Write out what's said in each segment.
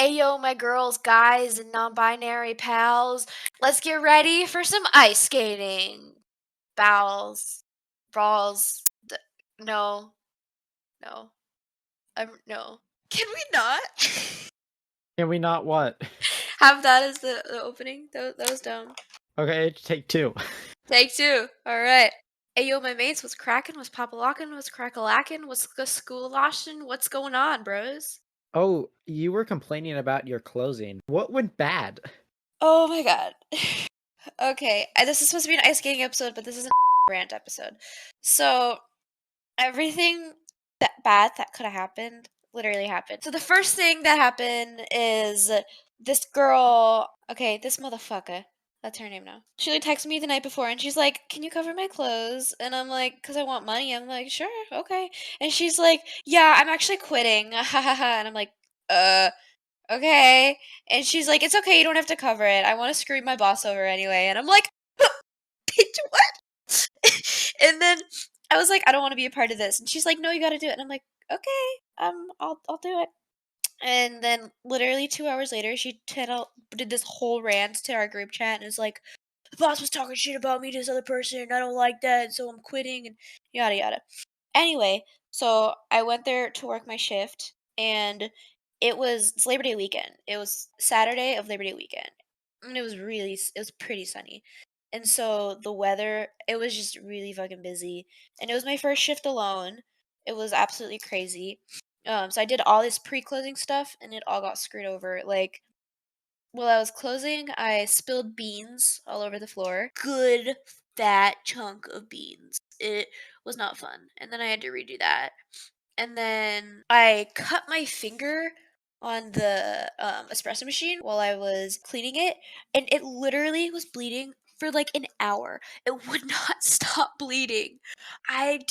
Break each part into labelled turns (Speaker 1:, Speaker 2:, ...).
Speaker 1: Ayo, my girls, guys, and non-binary pals. Let's get ready for some ice skating. Bowels. Brawls. No. No. No. Can we not?
Speaker 2: Can we not what?
Speaker 1: Have that as the opening? That was dumb.
Speaker 2: Okay, take two.
Speaker 1: Take two. Alright. Ayo, my mates, what's cracking? What's pop-a-lockin'? What's crack-a-lackin'? What's school-lashin'? What's going on, bros?
Speaker 2: Oh, you were complaining about your closing. What went bad?
Speaker 1: Oh my god. Okay, this is supposed to be an ice skating episode, but this is a rant episode. So, everything bad that could have happened literally happened. So, the first thing that happened is this girl, okay, this motherfucker, that's her name now. She like texted me the night before and she's like, "Can you cover my clothes?" And I'm like, "Because I want money." I'm like, "Sure, okay." And she's like, "Yeah, I'm actually quitting." Ha ha ha. And I'm like, okay. And she's like, "It's okay, you don't have to cover it. I want to screw my boss over anyway." And I'm like, "Bitch, what?" And then I was like, "I don't want to be a part of this." And she's like, "No, you got to do it." And I'm like, "Okay, I'll do it." And then literally 2 hours later, she did this whole rant to our group chat and was like, "The boss was talking shit about me to this other person. I don't like that, so I'm quitting," and yada yada. Anyway, so I went there to work my shift, and it's Labor Day weekend. It was Saturday of Labor Day weekend, and it was pretty sunny. And so the weather, it was just really fucking busy, and it was my first shift alone. It was absolutely crazy. So I did all this pre-closing stuff, and it all got screwed over. Like, while I was closing, I spilled beans all over the floor. Good fat chunk of beans. It was not fun. And then I had to redo that. And then I cut my finger on the espresso machine while I was cleaning it, and it literally was bleeding for like an hour. It would not stop bleeding.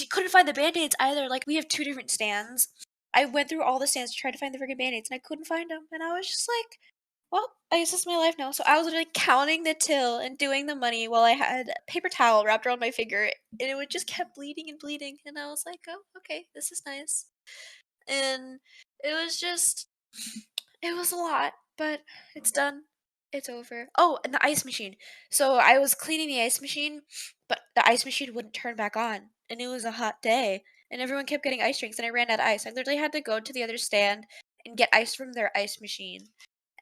Speaker 1: Couldn't find the band-aids either. Like, we have two different stands. I went through all the stands to try to find the freaking band-aids, and I couldn't find them. And I was just like, well, I guess that's my life now. So I was literally counting the till and doing the money while I had a paper towel wrapped around my finger, and it would just kept bleeding and bleeding. And I was like, oh, okay, this is nice. And it was just, it was a lot, but it's done. It's over. Oh, and the ice machine. So I was cleaning the ice machine, but the ice machine wouldn't turn back on. And it was a hot day. And everyone kept getting ice drinks, and I ran out of ice. I literally had to go to the other stand and get ice from their ice machine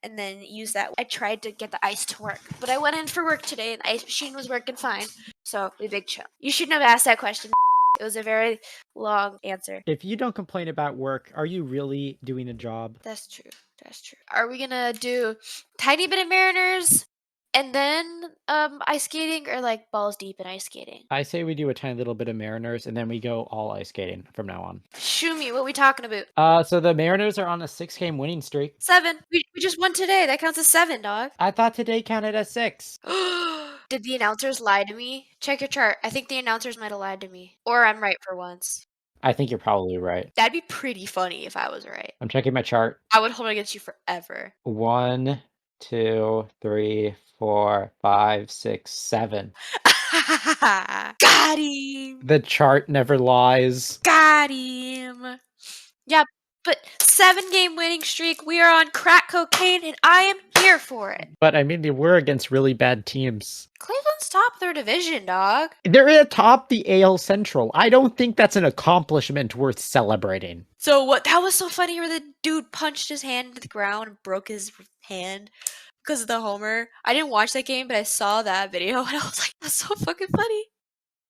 Speaker 1: and then use that. I tried to get the ice to work, but I went in for work today and the ice machine was working fine. So, we big chill. You shouldn't have asked that question. It was a very long answer.
Speaker 2: If you don't complain about work, are you really doing a job?
Speaker 1: That's true. That's true. Are we gonna do tiny bit of Mariners and then ice skating, or like balls deep in ice skating?
Speaker 2: I say we do a tiny little bit of Mariners and then we go all ice skating from now on.
Speaker 1: Shoot me, what we talking about?
Speaker 2: So the Mariners are on a 6-game winning streak.
Speaker 1: 7. We just won today. That counts as 7, dog.
Speaker 2: I thought today counted as 6.
Speaker 1: Did the announcers lie to me? Check your chart. I think the announcers might have lied to me. Or I'm right for once.
Speaker 2: I think you're probably right.
Speaker 1: That'd be pretty funny if I was right.
Speaker 2: I'm checking my chart.
Speaker 1: I would hold it against you forever.
Speaker 2: 1, 2, 3, 4, 5, 6, 7.
Speaker 1: Got him!
Speaker 2: The chart never lies.
Speaker 1: Got him! Yeah, but 7-game winning streak. We are on crack cocaine, and I am here for it.
Speaker 2: But I mean, they were against really bad teams.
Speaker 1: Cleveland's top their division, dog.
Speaker 2: They're atop the AL Central. I don't think that's an accomplishment worth celebrating.
Speaker 1: So what? That was so funny where the dude punched his hand into the ground and broke his hand because of the homer. I didn't watch that game, but I saw that video and I was like, that's so fucking funny.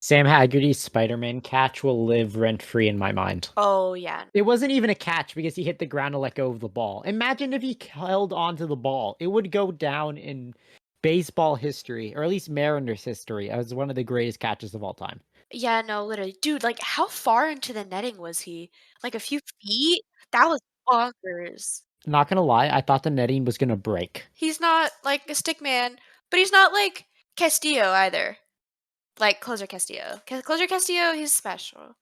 Speaker 2: Sam Haggerty's Spider-Man catch will live rent-free in my mind.
Speaker 1: Oh, yeah.
Speaker 2: It wasn't even a catch because he hit the ground to let go of the ball. Imagine if he held onto the ball. It would go down in baseball history, or at least Mariners history, as one of the greatest catches of all time.
Speaker 1: Yeah, no, literally. Dude, like, how far into the netting was he? Like, a few feet? That was bonkers.
Speaker 2: Not gonna lie, I thought the netting was gonna break.
Speaker 1: He's not, like, a stick man, but he's not, like, Castillo either. Like, Closer Castillo. Closer Castillo, he's special.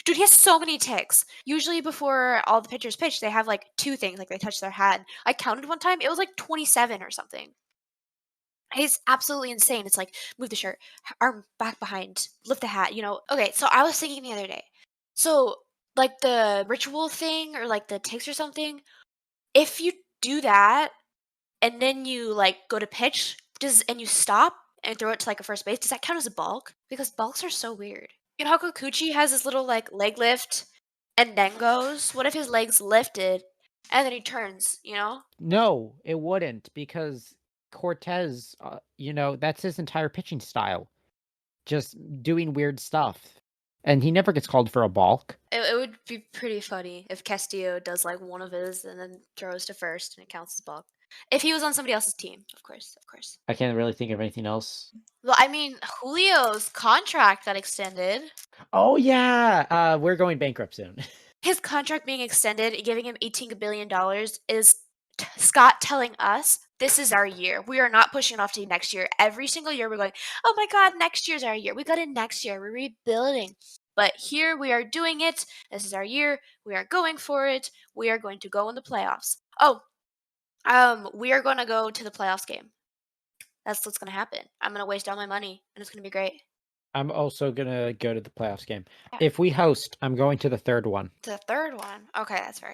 Speaker 1: Dude, he has so many ticks. Usually before all the pitchers pitch, they have, like, 2 things, like, they touch their hat. I counted one time, it was, like, 27 or something. He's absolutely insane. It's like, move the shirt, arm back behind, lift the hat, you know? Okay, so I was thinking the other day. So, like, the ritual thing or, like, the ticks or something, if you do that and then you, like, go to pitch, and you stop and throw it to, like, a first base, does that count as a balk? Because balks are so weird. You know how Kikuchi has this little, like, leg lift and then goes? What if his legs lifted and then he turns, you know?
Speaker 2: No, it wouldn't because Cortez, that's his entire pitching style, just doing weird stuff, and he never gets called for a balk.
Speaker 1: It would be pretty funny if Castillo does, like, one of his and then throws to first and it counts as balk. If he was on somebody else's team, of course, of course.
Speaker 2: I can't really think of anything else.
Speaker 1: Well, I mean, Julio's contract got extended.
Speaker 2: Oh, yeah, we're going bankrupt soon.
Speaker 1: His contract being extended, giving him $18 billion is Scott telling us, "This is our year. We are not pushing it off to next year." Every single year we're going, "Oh my god, next year's our year. We got it next year. We're rebuilding." But here we are doing it. This is our year. We are going for it. We are going to go in the playoffs. Oh, we are going to go to the playoffs game. That's what's going to happen. I'm going to waste all my money and it's going to be great.
Speaker 2: I'm also gonna go to the playoffs game.
Speaker 1: Yeah.
Speaker 2: If we host, I'm going to the 3rd one.
Speaker 1: The third one. Okay, that's fair.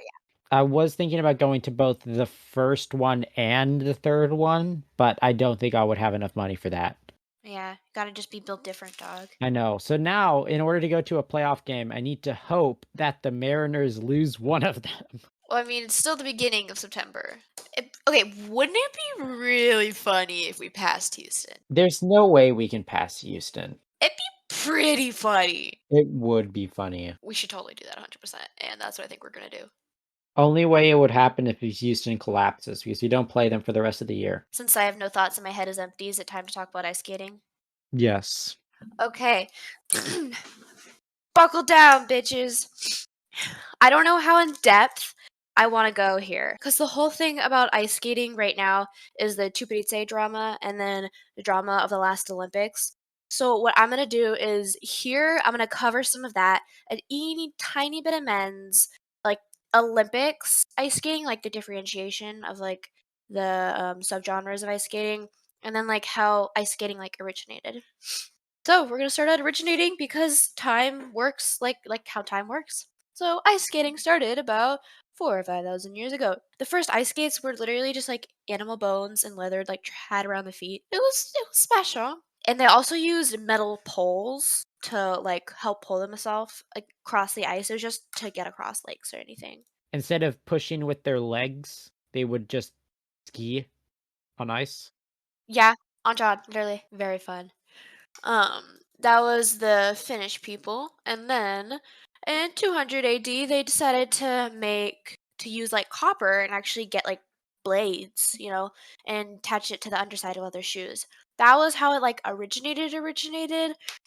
Speaker 2: I was thinking about going to both the first one and the 3rd one, but I don't think I would have enough money for that.
Speaker 1: Yeah, gotta just be built different, dog.
Speaker 2: I know. So now, in order to go to a playoff game, I need to hope that the Mariners lose one of them.
Speaker 1: Well, I mean, it's still the beginning of September. Okay, wouldn't it be really funny if we passed Houston?
Speaker 2: There's no way we can pass Houston.
Speaker 1: It'd be pretty funny.
Speaker 2: It would be funny.
Speaker 1: We should totally do that 100%, and that's what I think we're gonna do.
Speaker 2: Only way it would happen if Houston collapses because we don't play them for the rest of the year.
Speaker 1: Since I have no thoughts and my head is empty, is it time to talk about ice skating?
Speaker 2: Yes.
Speaker 1: Okay. Buckle down, bitches. I don't know how in depth I want to go here because the whole thing about ice skating right now is the Chuparitse drama and then the drama of the last Olympics. So what I'm gonna do is here I'm gonna cover some of that, a teeny tiny bit of men's like Olympics ice skating, like the differentiation of like the subgenres of ice skating, and then like how ice skating like originated. So we're gonna start out originating because time works like how time works. So ice skating started about 4 or 5 thousand years ago. The first ice skates were literally just like animal bones and leather like had around the feet. It was special. And they also used metal poles to like help pull themselves like across the ice. It was just to get across lakes or anything.
Speaker 2: Instead of pushing with their legs, they would just ski on ice.
Speaker 1: Yeah, on John, literally very fun. That was the Finnish people, and then in 200 AD, they decided to use like copper and actually get like blades, and attach it to the underside of other shoes. That was how it like originated.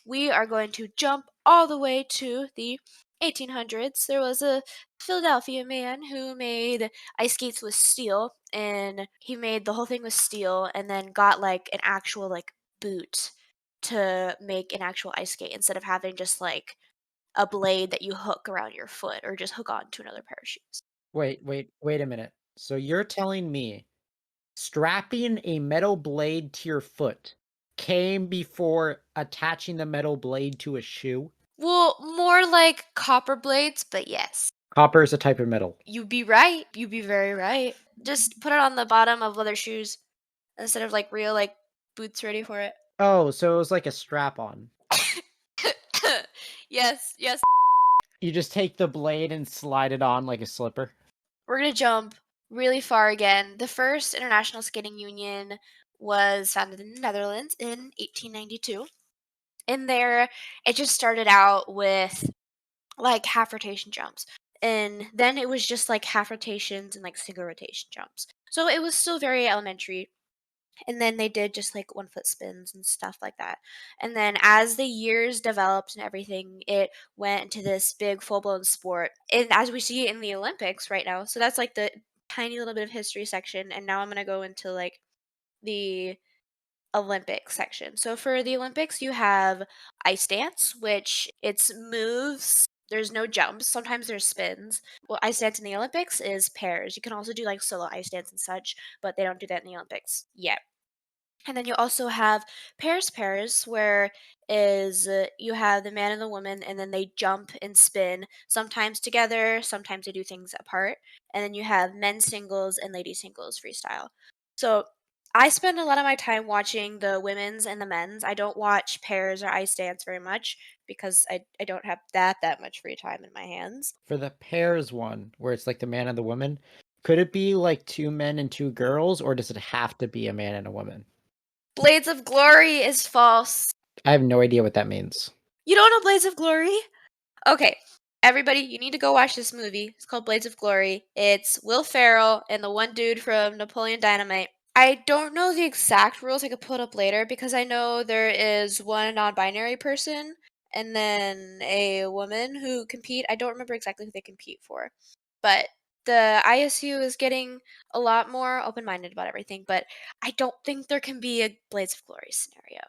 Speaker 1: We are going to jump all the way to the 1800s. There was a Philadelphia man who made ice skates with steel, and he made the whole thing with steel, and then got like an actual like boot to make an actual ice skate instead of having just like a blade that you hook around your foot or just hook on to another pair of shoes.
Speaker 2: Wait a minute. So you're telling me strapping a metal blade to your foot came before attaching the metal blade to a shoe?
Speaker 1: Well, more like copper blades, but yes.
Speaker 2: Copper is a type of metal.
Speaker 1: You'd be right. You'd be very right. Just put it on the bottom of leather shoes instead of like real like boots ready for it.
Speaker 2: Oh, so it was like a strap on.
Speaker 1: Yes, yes.
Speaker 2: You just take the blade and slide it on like a slipper.
Speaker 1: We're gonna jump really far again. The first International Skating Union was founded in the Netherlands in 1892. In there, it just started out with like half rotation jumps. And then it was just like half rotations and like single rotation jumps. So it was still very elementary. And then they did just like 1 foot spins and stuff like that. And then as the years developed and everything, it went into this big full blown sport. And as we see in the Olympics right now, so that's like the tiny little bit of history section. And now I'm going to go into like the Olympic section. So for the Olympics, you have ice dance, which it's moves. There's no jumps. Sometimes there's spins. Well, ice dance in the Olympics is pairs. You can also do like solo ice dance and such, but they don't do that in the Olympics yet. And then you also have pairs, where is you have the man and the woman, and then they jump and spin, sometimes together, sometimes they do things apart. And then you have men's singles and ladies singles freestyle. So I spend a lot of my time watching the women's and the men's. I don't watch pairs or ice dance very much because I don't have that much free time in my hands.
Speaker 2: For the pairs one, where it's like the man and the woman, could it be like two men and two girls, or does it have to be a man and a woman?
Speaker 1: Blades of Glory is false.
Speaker 2: I have no idea what that means.
Speaker 1: You don't know Blades of Glory? Okay, everybody, you need to go watch this movie. It's called Blades of Glory. It's Will Ferrell and the one dude from Napoleon Dynamite. I don't know the exact rules. I could pull it up later because I know there is one non-binary person and then a woman who compete. I don't remember exactly who they compete for, but the ISU is getting a lot more open-minded about everything. But I don't think there can be a Blades of Glory scenario.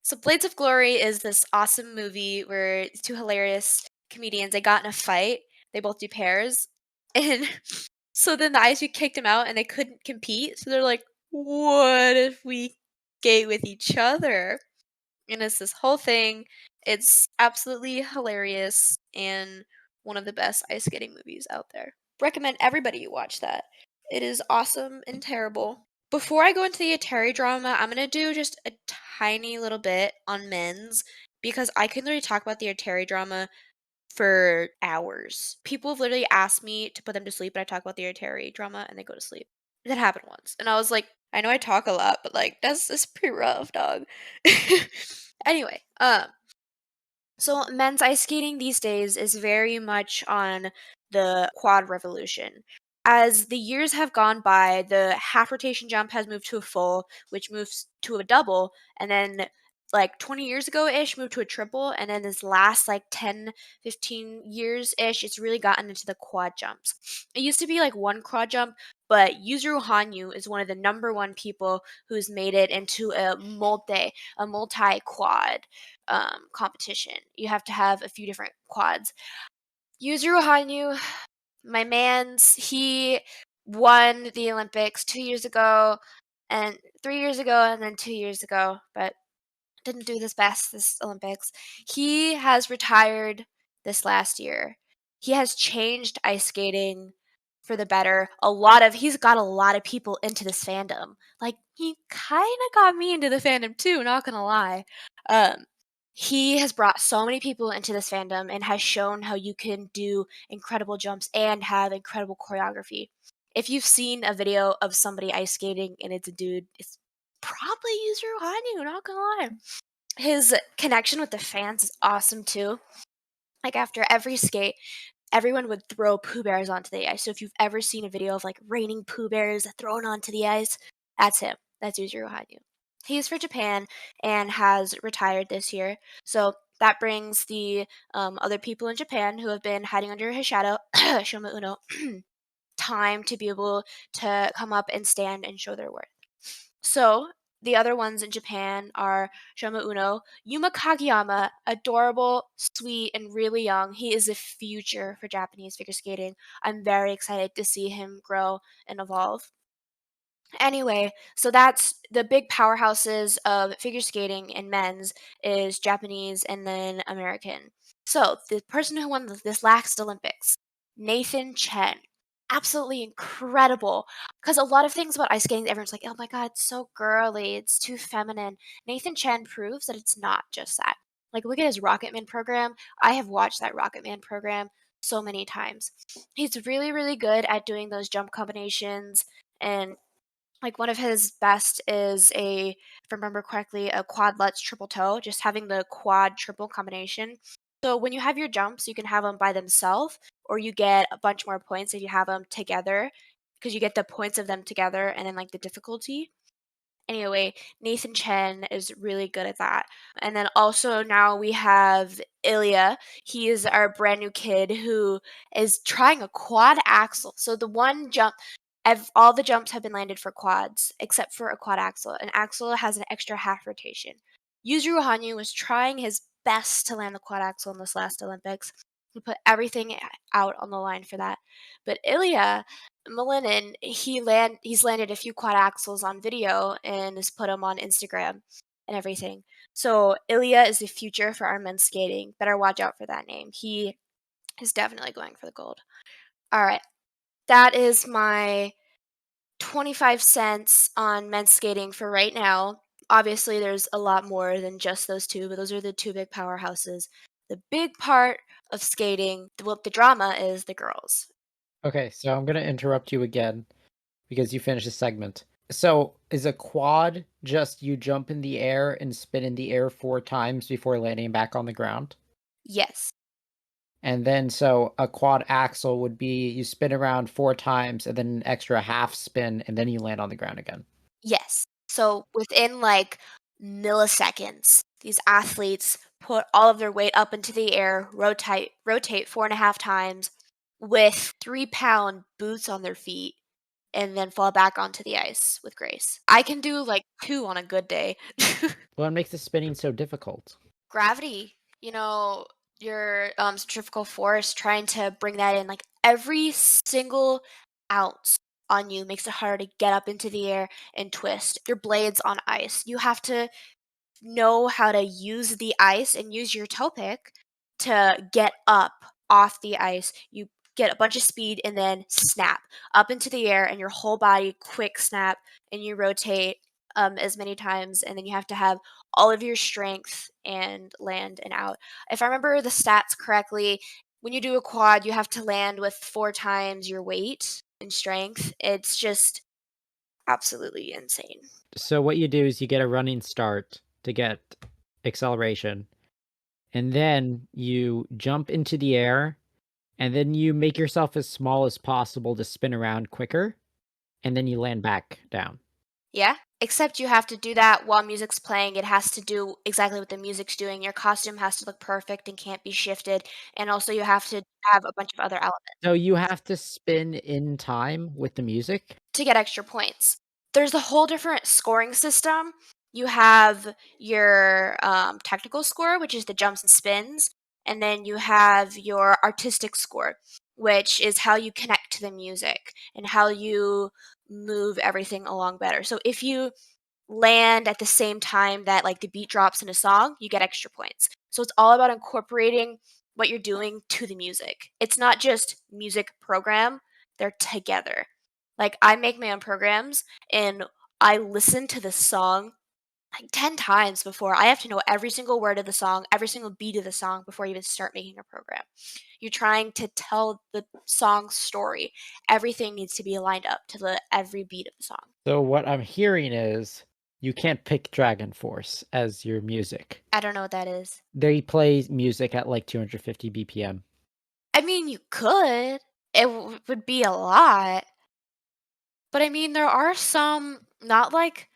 Speaker 1: So Blades of Glory is this awesome movie where two hilarious comedians, they got in a fight. They both do pairs. And so then the ISU kicked them out and they couldn't compete. So they're like, what if we skate with each other? And it's this whole thing. It's absolutely hilarious and one of the best ice skating movies out there. Recommend everybody watch that. It is awesome and terrible. Before I go into the Eteri drama, I'm gonna do just a tiny little bit on men's because I can literally talk about the Eteri drama for hours. People have literally asked me to put them to sleep, and I talk about the Eteri drama, and they go to sleep. That happened once, and I was like, I know I talk a lot, but like that's pretty rough, dog. Anyway, so men's ice skating these days is very much on the quad revolution. As the years have gone by, the half rotation jump has moved to a full, which moves to a double, and then like 20 years ago ish moved to a triple, and then this last like 10, 15 years ish, it's really gotten into the quad jumps. It used to be like one quad jump, but Yuzuru Hanyu is one of the number one people who's made it into a multi quad competition. You have to have a few different quads. Yuzuru Hanyu, my man's, he won the Olympics 2 years ago, and 3 years ago, and then 2 years ago, but didn't do this best this Olympics. He has retired this last year. He has changed ice skating for the better. He's got a lot of people into this fandom. Like he kind of got me into the fandom too, not gonna lie. Um he has brought so many people into this fandom and has shown how you can do incredible jumps and have incredible choreography. If you've seen a video of somebody ice skating and it's a dude, it's probably Yuzuru Hanyu, not gonna lie. His connection with the fans is awesome too. Like after every skate, everyone would throw Pooh Bears onto the ice. So if you've ever seen a video of like raining Pooh Bears thrown onto the ice, that's him. That's Yuzuru Hanyu. He's for Japan and has retired this year. So that brings the other people in Japan who have been hiding under his shadow, Shoma Uno, time to be able to come up and stand and show their worth. So the other ones in Japan are Shoma Uno, Yuma Kageyama, adorable, sweet, and really young. He is the future for Japanese figure skating. I'm very excited to see him grow and evolve. Anyway, so that's the big powerhouses of figure skating and men's is Japanese and then American. So the person who won this last Olympics, Nathan Chen, absolutely incredible. Because a lot of things about ice skating, everyone's like, "Oh my god, it's so girly, it's too feminine." Nathan Chen proves that it's not just that. Like, look at his Rocketman program. I have watched that Rocketman program so many times. He's really, really good at doing those jump combinations and like one of his best is if I remember correctly, a quad lutz triple toe, just having the quad triple combination. So when you have your jumps, you can have them by themselves, or you get a bunch more points if you have them together, because you get the points of them together and then like the difficulty. Anyway, Nathan Chen is really good at that. And then also now we have Ilya. He is our brand new kid who is trying a quad axle. So the one jump, all the jumps have been landed for quads except for a quad axle. An axle has an extra half rotation. Yuzuru Hanyu was trying his best to land the quad axle in this last Olympics. He put everything out on the line for that. But Ilya Malinin, he's landed a few quad axles on video and has put them on Instagram and everything. So Ilya is the future for our men's skating. Better watch out for that name. He is definitely going for the gold. All right. That is my 25 cents on men's skating for right now. Obviously, there's a lot more than just those two, but those are the two big powerhouses. The big part of skating, the drama is the girls.
Speaker 2: Okay, so I'm gonna interrupt you again because you finished the segment. So is a quad just you jump in the air and spin in the air 4 times before landing back on the ground?
Speaker 1: Yes.
Speaker 2: And then so a quad axle would be you spin around 4 times and then an extra half spin and then you land on the ground again.
Speaker 1: Yes. So within like milliseconds, these athletes put all of their weight up into the air, rotate 4.5 times with 3-pound boots on their feet, and then fall back onto the ice with grace. I can do like two on a good day.
Speaker 2: What makes the spinning so difficult?
Speaker 1: Gravity, your centrifugal force, trying to bring that in, like every single ounce on you makes it harder to get up into the air and twist. Your blades on ice. You have to know how to use the ice and use your toe pick to get up off the ice. You get a bunch of speed and then snap up into the air, and your whole body quick snap, and you rotate as many times, and then you have to have all of your strength and land and out. If I remember the stats correctly, when you do a quad, you have to land with 4 times your weight and strength. It's just absolutely insane.
Speaker 2: So what you do is you get a running start to get acceleration, and then you jump into the air, and then you make yourself as small as possible to spin around quicker, and then you land back down.
Speaker 1: Yeah, except you have to do that while music's playing. It has to do exactly what the music's doing. Your costume has to look perfect and can't be shifted, and also you have to have a bunch of other elements
Speaker 2: So you have to spin in time with the music?
Speaker 1: to get extra points. There's a whole different scoring system. You have your technical score, which is the jumps and spins, and then you have your artistic score, which is how you connect to the music and how you move everything along better. So if you land at the same time that like the beat drops in a song, you get extra points. So it's all about incorporating what you're doing to the music. It's not just music program, they're together. Like I make my own programs and I listen to the song like 10 times before. I have to know every single word of the song, every single beat of the song before I even start making a program. You're trying to tell the song's story. Everything needs to be lined up to the every beat of the song.
Speaker 2: So what I'm hearing is you can't pick Dragon Force as your music.
Speaker 1: I don't know what that is.
Speaker 2: They play music at like 250 BPM.
Speaker 1: I mean, you could. It would be a lot. But I mean, there are some, not like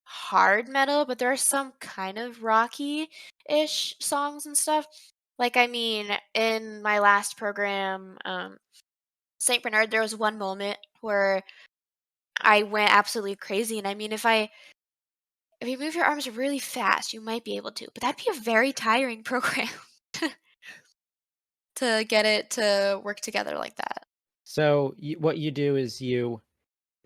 Speaker 1: hard metal, but there are some kind of rocky-ish songs and stuff. Like, I mean, in my last program, St. Bernard, there was one moment where I went absolutely crazy. And I mean, if you move your arms really fast, you might be able to, but that'd be a very tiring program to get it to work together like that.
Speaker 2: So what you do is you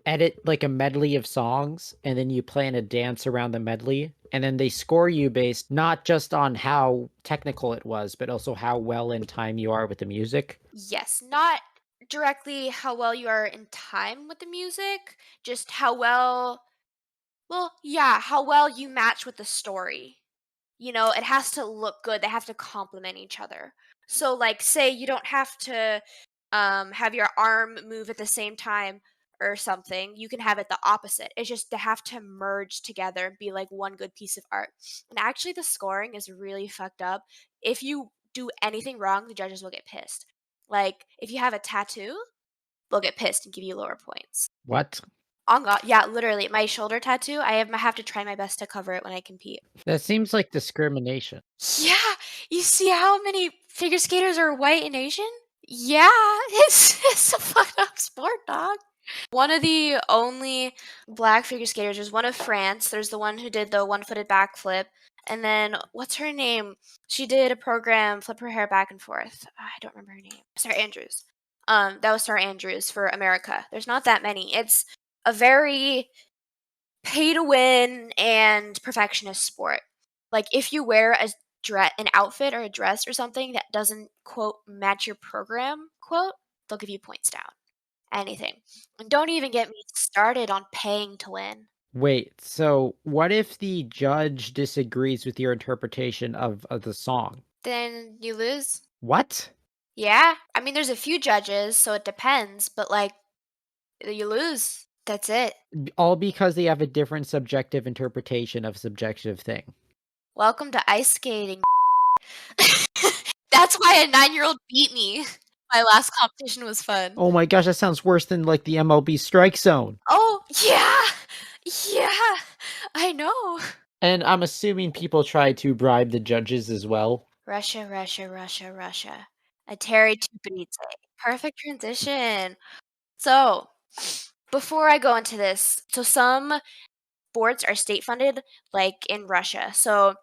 Speaker 2: edit like a medley of songs and then you plan a dance around the medley and then they score you based not just on how technical it was but also how well in time you are with the music.
Speaker 1: Yes, not directly how well you are in time with the music, just how well, yeah, how well you match with the story. It has to look good. They have to complement each other. So, like, say you don't have to have your arm move at the same time or something. You can have it the opposite. It's just they have to merge together and be like one good piece of art. And actually, the scoring is really fucked up. If you do anything wrong, the judges will get pissed. Like, if you have a tattoo, they'll get pissed and give you lower points.
Speaker 2: What?
Speaker 1: On God, yeah, literally, my shoulder tattoo. I have to try my best to cover it when I compete.
Speaker 2: That seems like discrimination.
Speaker 1: Yeah, you see how many figure skaters are white and Asian? Yeah, it's a fucked up sport, dog. One of the only black figure skaters, there's one of France. There's the one who did the one-footed backflip. And then, what's her name? She did a program, flip her hair back and forth. I don't remember her name. Sarah Andrews. That was Sarah Andrews for America. There's not that many. It's a very pay to win and perfectionist sport. Like if you wear an outfit or a dress or something that doesn't quote match your program quote, they'll give you points down. Anything. And don't even get me started on paying to win.
Speaker 2: Wait, so what if the judge disagrees with your interpretation of the song?
Speaker 1: Then you lose.
Speaker 2: What?
Speaker 1: Yeah. I mean, there's a few judges, so it depends, but like you lose. That's it.
Speaker 2: All because they have a different subjective interpretation of subjective thing.
Speaker 1: Welcome to ice skating. That's why a 9-year-old beat me. My last competition was fun.
Speaker 2: Oh my gosh, that sounds worse than like the MLB strike zone.
Speaker 1: Oh, yeah. Yeah. I know.
Speaker 2: And I'm assuming people try to bribe the judges as well.
Speaker 1: Russia, Russia, Russia, Russia. Eteri Tupanice. Perfect transition. So, before I go into this, so some sports are state funded, like in Russia. So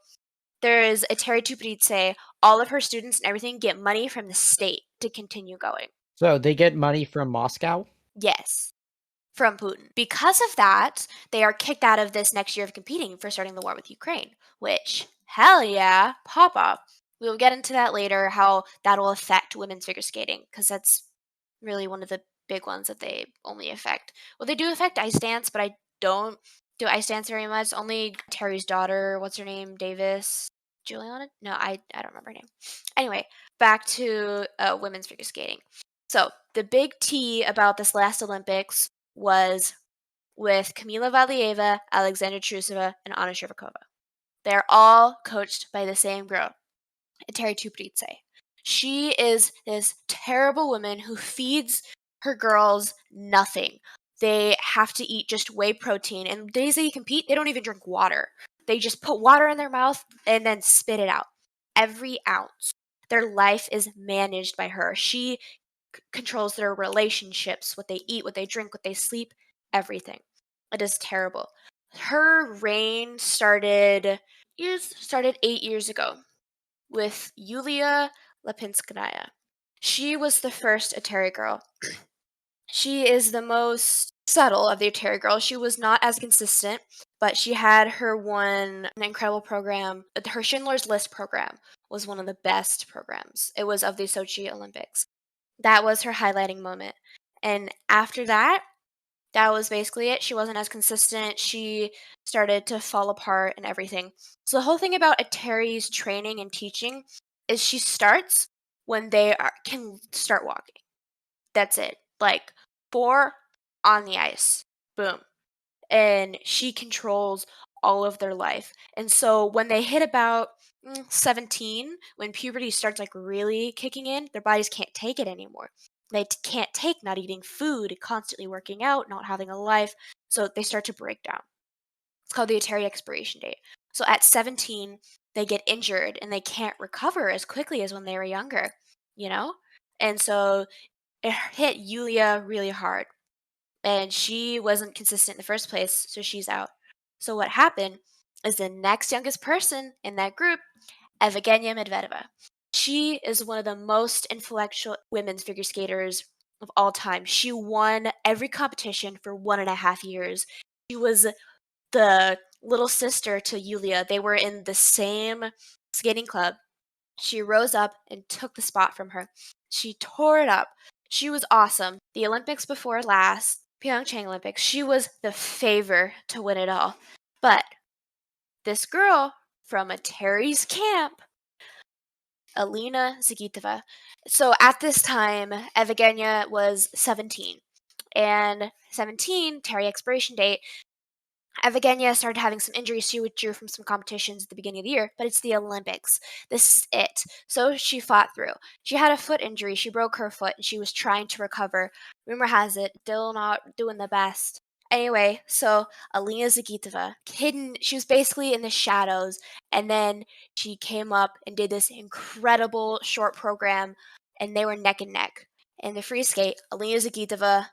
Speaker 1: there's Eteri Tupanice. All of her students and everything get money from the state to continue going.
Speaker 2: So they get money from Moscow?
Speaker 1: Yes, from Putin. Because of that, they are kicked out of this next year of competing for starting the war with Ukraine, which, hell yeah, pop up. We will get into that later, how that'll affect women's figure skating, because that's really one of the big ones that they only affect. Well, they do affect ice dance, but I don't do ice dance very much. Only Terry's daughter, what's her name? Davis? Juliana? No, I don't remember her name. Anyway, back to women's figure skating. So, the big T about this last Olympics was with Kamila Valieva, Alexandra Trusova, and Anna Shirvakova. They're all coached by the same girl, Eteri Tupanice. She is this terrible woman who feeds her girls nothing. They have to eat just whey protein, and days they compete, they don't even drink water. They just put water in their mouth and then spit it out. Every ounce. Their life is managed by her. She controls their relationships, what they eat, what they drink, what they sleep, everything. It is terrible. Her reign started 8 years ago with Yulia Lipinskaya. She was the first Eteri girl. She is the most subtle of the Eteri girls. She was not as consistent, but she had an incredible program. Her Schindler's List program was one of the best programs. It was of the Sochi Olympics. That was her highlighting moment. And after that, that was basically it. She wasn't as consistent. She started to fall apart and everything. So the whole thing about Eteri's training and teaching is she starts when can start walking. That's it. Like 4 on the ice. Boom. And she controls all of their life. And so when they hit about 17, when puberty starts like really kicking in, their bodies can't take it anymore. They can't take not eating food, constantly working out, not having a life. So they start to break down. It's called the Eteri expiration date. So at 17, they get injured and they can't recover as quickly as when they were younger, you know? And so it hit Yulia really hard. And she wasn't consistent in the first place, so she's out. So what happened is the next youngest person in that group, Evgenia Medvedeva. She is one of the most influential women's figure skaters of all time. She won every competition for 1.5 years. She was the little sister to Yulia. They were in the same skating club. She rose up and took the spot from her. She tore it up. She was awesome. The Olympics before last, Pyeongchang Olympics, she was the favor to win it all. But this girl from Terry's camp, Alina Zagitova. So at this time, Evgenia was 17. And 17, Terry expiration date, Evgenia started having some injuries. She withdrew from some competitions at the beginning of the year, but it's the Olympics. This is it. So she fought through. She had a foot injury. She broke her foot and she was trying to recover. Rumor has it, still not doing the best. Anyway, so Alina Zagitova, hidden, she was basically in the shadows, and then she came up and did this incredible short program, and they were neck and neck. In the free skate, Alina Zagitova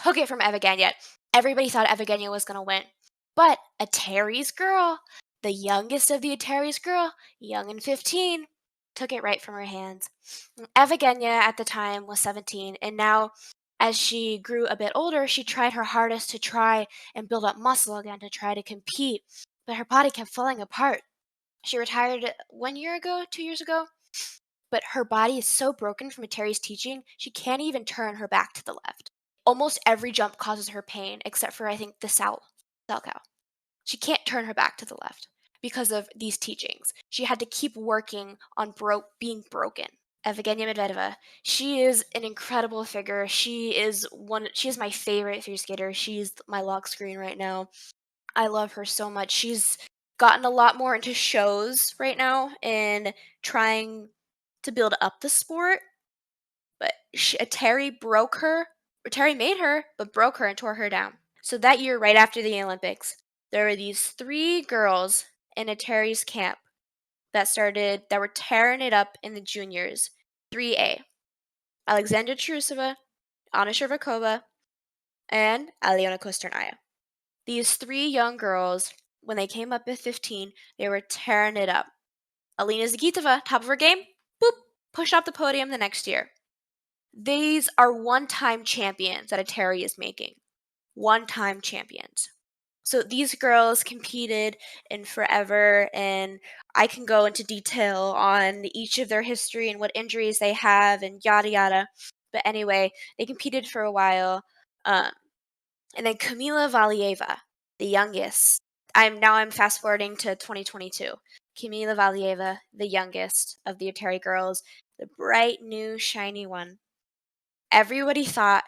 Speaker 1: took it from Evgenia. Everybody thought Evgenia was going to win. But Eteri's girl, the youngest of the Eteri's girl, young and 15, took it right from her hands. Evgenia at the time was 17, and now as she grew a bit older, she tried her hardest to try and build up muscle again to try to compete, but her body kept falling apart. She retired 1 year ago, 2 years ago, but her body is so broken from Eteri's teaching, she can't even turn her back to the left. Almost every jump causes her pain, except for, I think, the Sal cow. She can't turn her back to the left because of these teachings. She had to keep working on being broken. Evgenia Medvedeva, she is an incredible figure. She is my favorite figure skater. She's my lock screen right now. I love her so much. She's gotten a lot more into shows right now and trying to build up the sport. But Eteri made her, but broke her and tore her down. So that year, right after the Olympics, there were these 3 girls in Eteri's camp that were tearing it up in the juniors. 3A. Alexandra Trusova, Anna Shcherbakova, and Aliona Kosternaya. These 3 young girls, when they came up at 15, they were tearing it up. Alina Zagitova, top of her game, boop, pushed off the podium the next year. These are one-time champions that Eteri is making. One-time champions. So these girls competed in forever, and I can go into detail on each of their history and what injuries they have and yada yada. But anyway, they competed for a while. And then Kamila Valieva, the youngest. I'm fast forwarding to 2022. Kamila Valieva, the youngest of the Eteri girls, the bright new shiny one. Everybody thought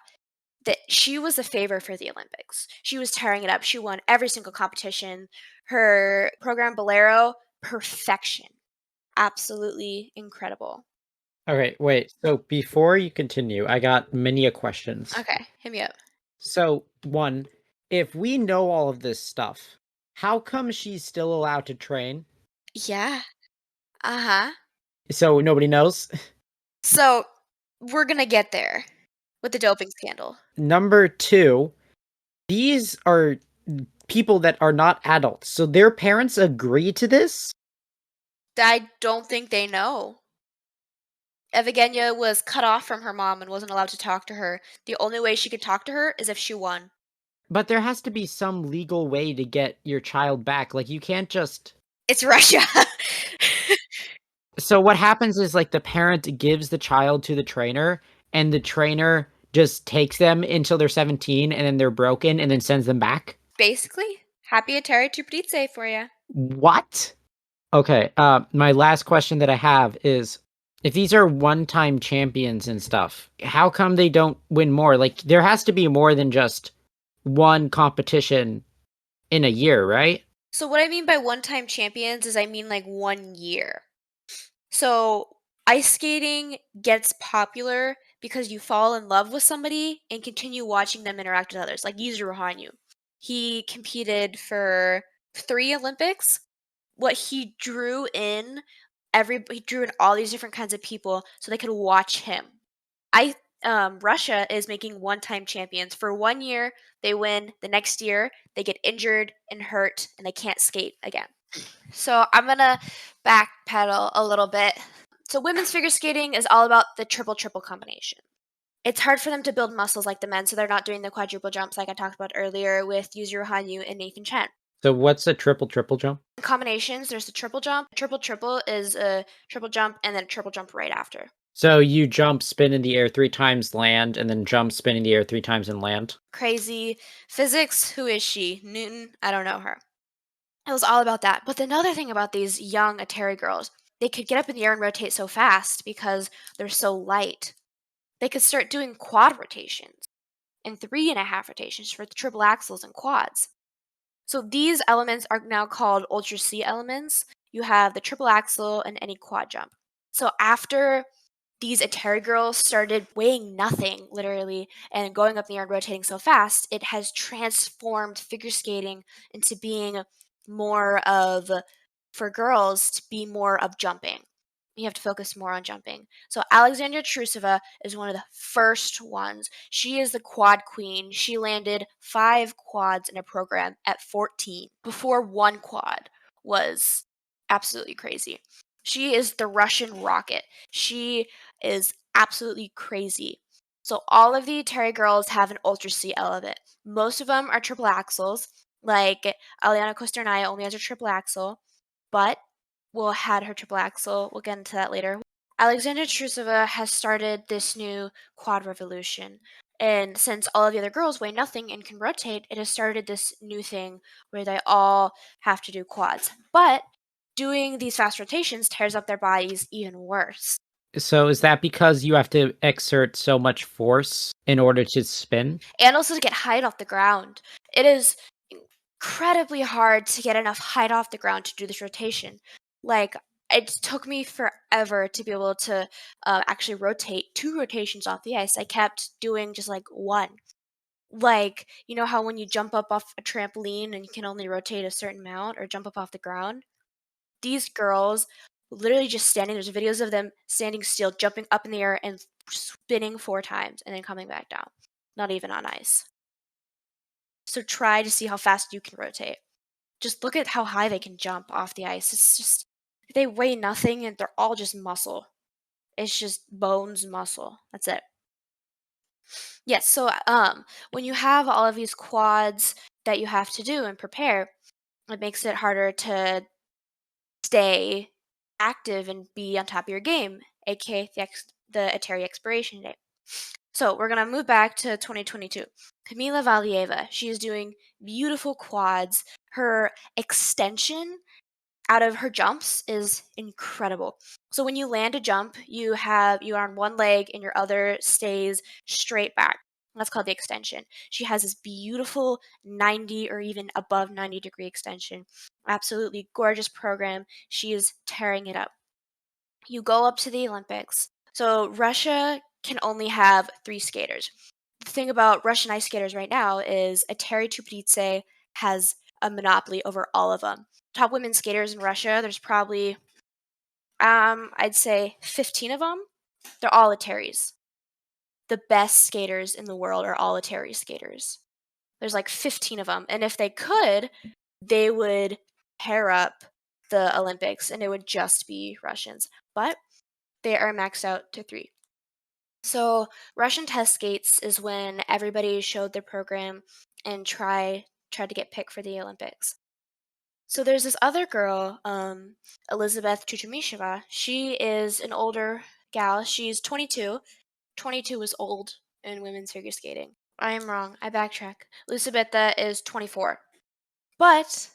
Speaker 1: that she was the favorite for the Olympics. She was tearing it up. She won every single competition. Her program Bolero, perfection. Absolutely incredible.
Speaker 2: Okay, wait. So before you continue, I got many questions.
Speaker 1: Okay, hit me up.
Speaker 2: So, one, if we know all of this stuff, how come she's still allowed to train?
Speaker 1: Yeah. Uh-huh.
Speaker 2: So nobody knows?
Speaker 1: So, we're gonna get there with the doping scandal.
Speaker 2: Number 2, these are people that are not adults. So their parents agree to this?
Speaker 1: I don't think they know. Evgenia was cut off from her mom and wasn't allowed to talk to her. The only way she could talk to her is if she won.
Speaker 2: But there has to be some legal way to get your child back. Like, you can't just.
Speaker 1: It's Russia.
Speaker 2: So what happens is, like, the parent gives the child to the trainer, and the trainer just takes them until they're 17, and then they're broken, and then sends them back?
Speaker 1: Basically, happy Eteri Tuprice for you.
Speaker 2: What? Okay, my last question that I have is, if these are one-time champions and stuff, how come they don't win more? Like, there has to be more than just one competition in a year, right?
Speaker 1: So what I mean by one-time champions is I mean like 1 year. So ice skating gets popular because you fall in love with somebody and continue watching them interact with others, like Yuzuru Hanyu. He competed for 3 Olympics. What he drew in all these different kinds of people so they could watch him. Russia is making one-time champions. For 1 year, they win. The next year, they get injured and hurt, and they can't skate again. So I'm gonna backpedal a little bit. So women's figure skating is all about the triple combination. It's hard for them to build muscles like the men, so they're not doing the quadruple jumps like I talked about earlier with Yuzuru Hanyu and Nathan Chen.
Speaker 2: So what's a triple jump?
Speaker 1: Combinations, there's the triple jump. Triple is a triple jump and then a triple jump right after.
Speaker 2: So you jump, spin in the air 3 times, land, and then jump, spin in the air 3 times and land?
Speaker 1: Crazy. Physics, who is she? Newton? I don't know her. It was all about that. But another thing about these young Atari girls, they could get up in the air and rotate so fast because they're so light. They could start doing quad rotations and 3.5 rotations for the triple axles and quads. So these elements are now called Ultra C elements. You have the triple axle and any quad jump. So after these Atari girls started weighing nothing, literally, and going up in the air and rotating so fast, it has transformed figure skating into being more of, for girls, to be more of jumping. You have to focus more on jumping. So Alexandra Trusova is one of the first ones. She is the quad queen. She landed 5 quads in a program at 14 before one quad was absolutely crazy. She is the Russian rocket. She is absolutely crazy. So all of the Eteri girls have an Ultra C element. Most of them are triple axles. Like Aliana Kosternaya only has a triple axle, but Will had her triple axel. We'll get into that later. Alexandra Trusova has started this new quad revolution. And since all of the other girls weigh nothing and can rotate, it has started this new thing where they all have to do quads. But doing these fast rotations tears up their bodies even worse.
Speaker 2: So is that because you have to exert so much force in order to spin?
Speaker 1: And also to get height off the ground. It is incredibly hard to get enough height off the ground to do this rotation. Like, it took me forever to be able to actually rotate 2 rotations off the ice. I kept doing just like one. Like, you know how when you jump up off a trampoline and you can only rotate a certain amount or jump up off the ground? These girls literally just standing, there's videos of them standing still, jumping up in the air and spinning 4 times and then coming back down. Not even on ice. So try to see how fast you can rotate. Just look at how high they can jump off the ice. It's just they weigh nothing and they're all just muscle. It's just bones, muscle. That's it. Yes, so when you have all of these quads that you have to do and prepare, it makes it harder to stay active and be on top of your game, aka the Eteri expiration date. So we're gonna move back to 2022. Kamila Valieva, she is doing beautiful quads. Her extension out of her jumps is incredible. So when you land a jump, you are on one leg and your other stays straight back. That's called the extension. She has this beautiful 90 or even above 90-degree extension. Absolutely gorgeous program. She is tearing it up. You go up to the Olympics. So Russia can only have 3 skaters. The thing about Russian ice skaters right now is Eteri Tupiditse has a monopoly over all of them. Top women skaters in Russia, there's probably I'd say 15 of them. They're all Eteris. The best skaters in the world are all Eteri skaters. There's like 15 of them, and if they could, they would pair up the Olympics and it would just be Russians. But they are maxed out to 3. So Russian test skates is when everybody showed their program and tried to get picked for the Olympics. So there's this other girl, Elizabeth Chuchumisheva. She is an older gal. She's 22. 22 is old in women's figure skating. I am wrong. I backtrack. Elisabetta is 24. But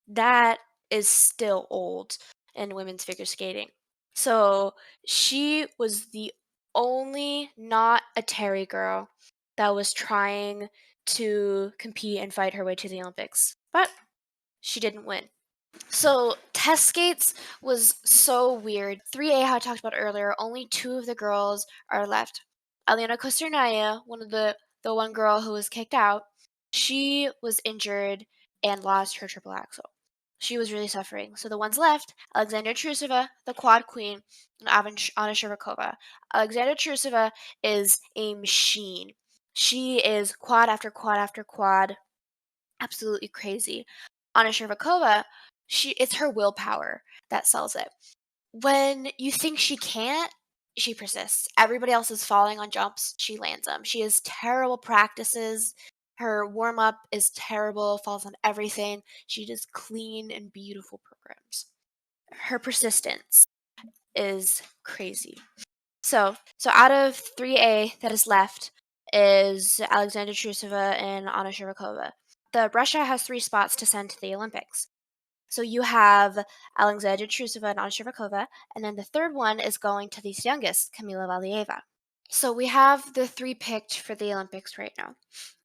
Speaker 1: that is still old in women's figure skating. So she was the only not a Terry girl that was trying to compete and fight her way to the Olympics. But she didn't win. So test skates was so weird. 3A, how I talked about earlier, only 2 of the girls are left. Aliana Kosternaya, one of the one girl who was kicked out, she was injured and lost her triple axel. She was really suffering. So the ones left, Alexandra Trusova, the quad queen, and Anna Shirvakova. Alexandra Trusova is a machine. She is quad after quad after quad. Absolutely crazy. Anna Shirvakova, it's her willpower that sells it. When you think she can't, she persists. Everybody else is falling on jumps, she lands them. She has terrible practices. Her warm up is terrible, falls on everything. She does clean and beautiful programs. Her persistence is crazy. So out of 3A that is left is Alexandra Trusova and Anna Shirvakova. Russia has 3 spots to send to the Olympics. So you have Alexandra Trusova and Anna Shirvakova, and then the third one is going to the youngest, Kamila Valieva. So we have the 3 picked for the Olympics right now.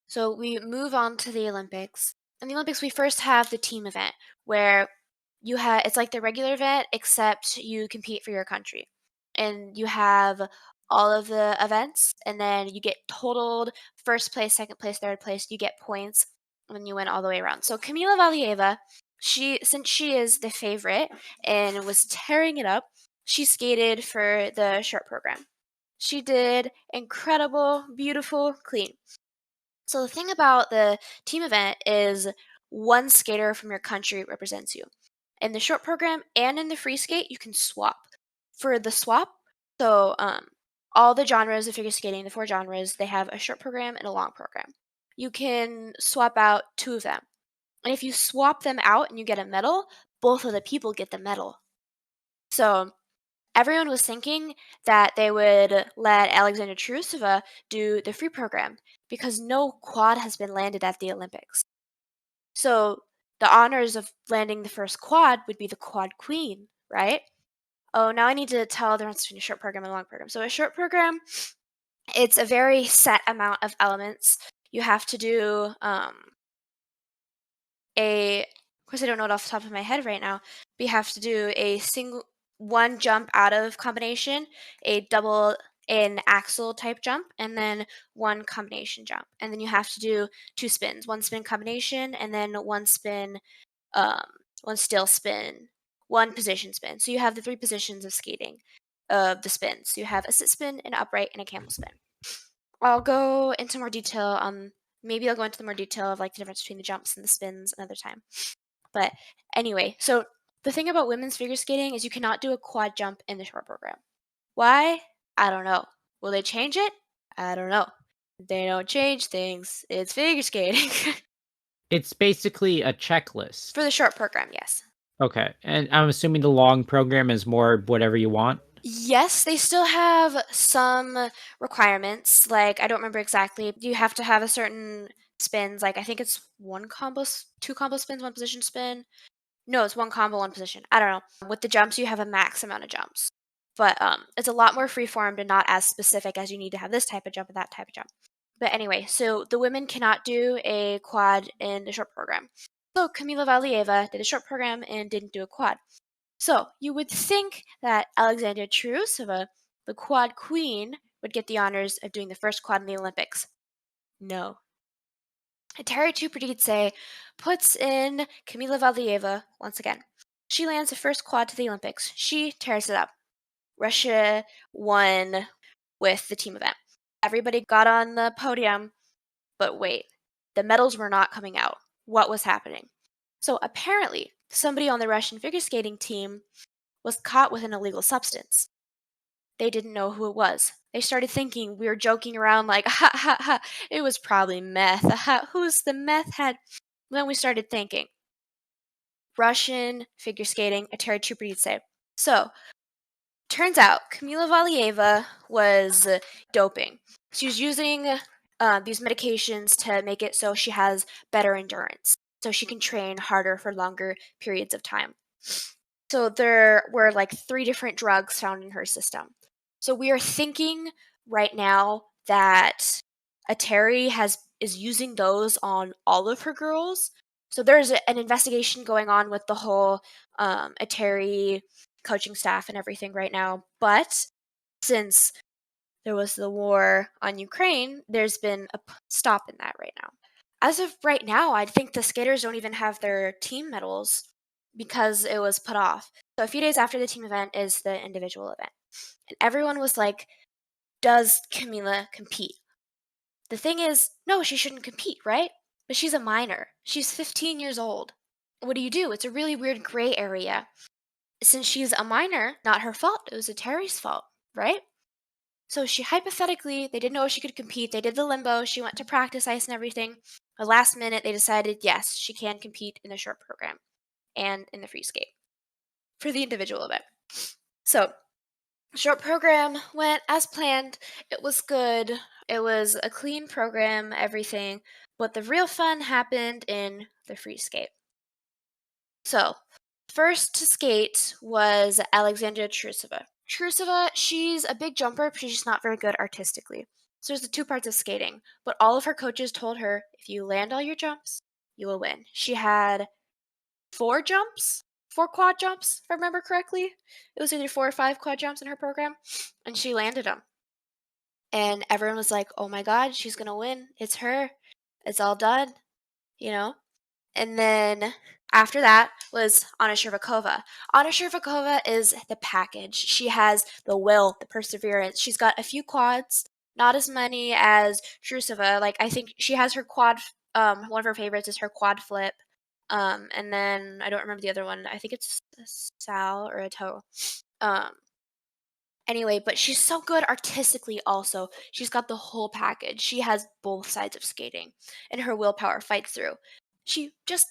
Speaker 1: So we move on to the Olympics. In the Olympics, we first have the team event where it's like the regular event, except you compete for your country. And you have all of the events, and then you get totaled first place, second place, third place. You get points when you win all the way around. So Kamila Valieva, since she is the favorite and was tearing it up, she skated for the short program. She did incredible, beautiful, clean. So the thing about the team event is one skater from your country represents you. In the short program and in the free skate, you can swap. For the swap, so all the genres of figure skating, the four genres, they have a short program and a long program. You can swap out two of them. And if you swap them out and you get a medal, both of the people get the medal. So everyone was thinking that they would let Alexandra Trusova do the free program because no quad has been landed at the Olympics. So the honors of landing the first quad would be the quad queen, right? Oh, now I need to tell the difference between a short program and a long program. So a short program, it's a very set amount of elements. You have to do of course I don't know it off the top of my head right now, but you have to do one jump out of combination, a double an axle type jump, and then one combination jump. And then you have to do two spins, one spin combination, and then one spin, um, one still spin, one position spin. So you have the three positions of skating, of the spins. You have a sit spin, an upright, and a camel spin. I'll go into more detail on maybe I'll go into the more detail of like the difference between the jumps and the spins another time. But anyway, so the thing about women's figure skating is you cannot do a quad jump in the short program. Why? I don't know. Will they change it? I don't know. They don't change things. It's figure skating.
Speaker 2: It's basically a checklist.
Speaker 1: For the short program, yes.
Speaker 2: Okay, and I'm assuming the long program is more whatever you want?
Speaker 1: Yes, they still have some requirements. Like, I don't remember exactly. You have to have a certain spins. Like, I think it's two combo spins, one position spin. No, it's one combo, one position. I don't know. With the jumps, you have a max amount of jumps. But it's a lot more freeformed and not as specific as you need to have this type of jump and that type of jump. But anyway, so the women cannot do a quad in the short program. So Kamila Valieva did a short program and didn't do a quad. So you would think that Alexandra Trusova, the quad queen, would get the honors of doing the first quad in the Olympics. No. Eteri Tupridze puts in Kamila Valieva once again. She lands the first quad to the Olympics. She tears it up. Russia won with the team event. Everybody got on the podium, but wait, the medals were not coming out. What was happening? So apparently, somebody on the Russian figure skating team was caught with an illegal substance. They didn't know who it was. They started thinking we were joking around like, ha ha ha, it was probably meth. Ha, who's the meth head? Then we started thinking, Russian figure skating, Eteri Tupridze. So, turns out Kamila Valieva was doping. She was using these medications to make it so she has better endurance, so she can train harder for longer periods of time. So there were like three different drugs found in her system. So we are thinking right now that Eteri is using those on all of her girls. So there's an investigation going on with the whole Eteri coaching staff and everything right now. But since there was the war on Ukraine, there's been a stop in that right now. As of right now, I think the skaters don't even have their team medals because it was put off. So a few days after the team event is the individual event. And everyone was like, does Camila compete? The thing is, no, she shouldn't compete, right? But she's a minor. She's 15 years old. What do you do? It's a really weird gray area. Since she's a minor, not her fault. It was Terry's fault, right? So she hypothetically, they didn't know if she could compete. They did the limbo. She went to practice ice and everything. The last minute, they decided, yes, she can compete in the short program and in the free skate for the individual event. So, short program went as planned. It was good. It was a clean program, everything. But the real fun happened in the free skate. So, first to skate was Alexandra Trusova. Trusova, she's a big jumper, but she's just not very good artistically. So there's the two parts of skating. But all of her coaches told her, if you land all your jumps, you will win. She had four jumps, four quad jumps, if I remember correctly. It was either 4 or 5 quad jumps in her program, and she landed them. And everyone was like, oh my god, she's gonna win. It's her. It's all done, you know? And then After that was Anna Shcherbakova. Anna Shcherbakova is the package. She has the will, the perseverance. She's got a few quads, not as many as Trusova. Like, I think she has her quad. One of her favorites is her quad flip. And then I don't remember the other one. I think it's a Sal or a toe. Um, Anyway, but she's so good artistically also. She's got the whole package. She has both sides of skating, and her willpower fights through. She just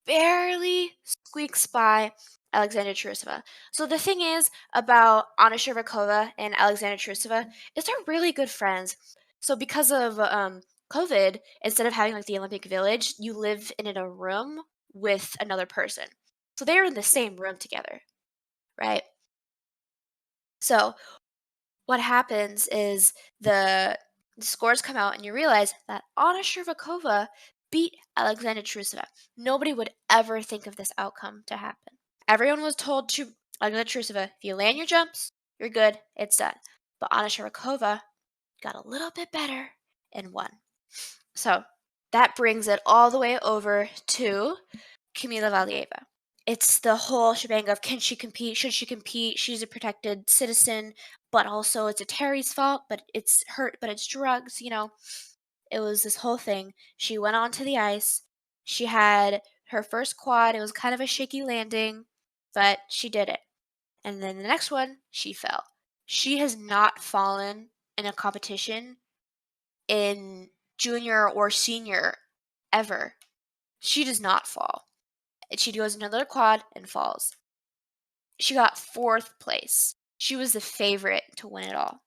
Speaker 1: barely squeaks by Alexandra Trusova. So the thing is about Anna Shcherbakova and Alexandra Trusova is they're really good friends. So because of COVID, instead of having like the Olympic Village, you live in a room with another person. So they're in the same room together, right? So what happens is the scores come out and you realize that Anna Shcherbakova beat Alexandra Trusova. Nobody would ever think of this outcome to happen. Everyone was told to Alexandra Trusova, if you land your jumps, you're good, it's done. But Anna Shcherbakova got a little bit better and won. So that brings it all the way over to Kamila Valieva. It's the whole shebang of can she compete? Should she compete? She's a protected citizen, but also it's Eteri's fault, but it's hurt, but it's drugs, you know. It was this whole thing. She went onto the ice. She had her first quad. It was kind of a shaky landing, but she did it. And then the next one, she fell. She has not fallen in a competition in junior or senior ever. She does not fall. She goes another quad and falls. She got fourth place. She was the favorite to win it all.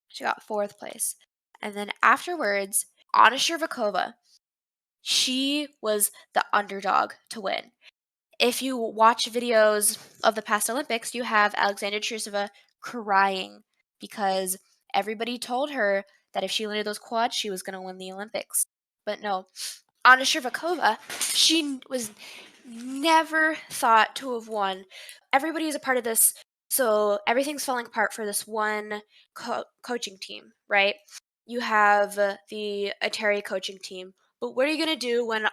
Speaker 1: She got fourth place. And then afterwards, Anna Shcherbakova, she was the underdog to win. If you watch videos of the past Olympics, you have Alexandra Trusova crying because everybody told her that if she landed those quads, she was going to win the Olympics. But no, Anna Shcherbakova, she was never thought to have won. Everybody is a part of this, so everything's falling apart for this one coaching team, right? You have the Eteri coaching team, but what are you gonna do when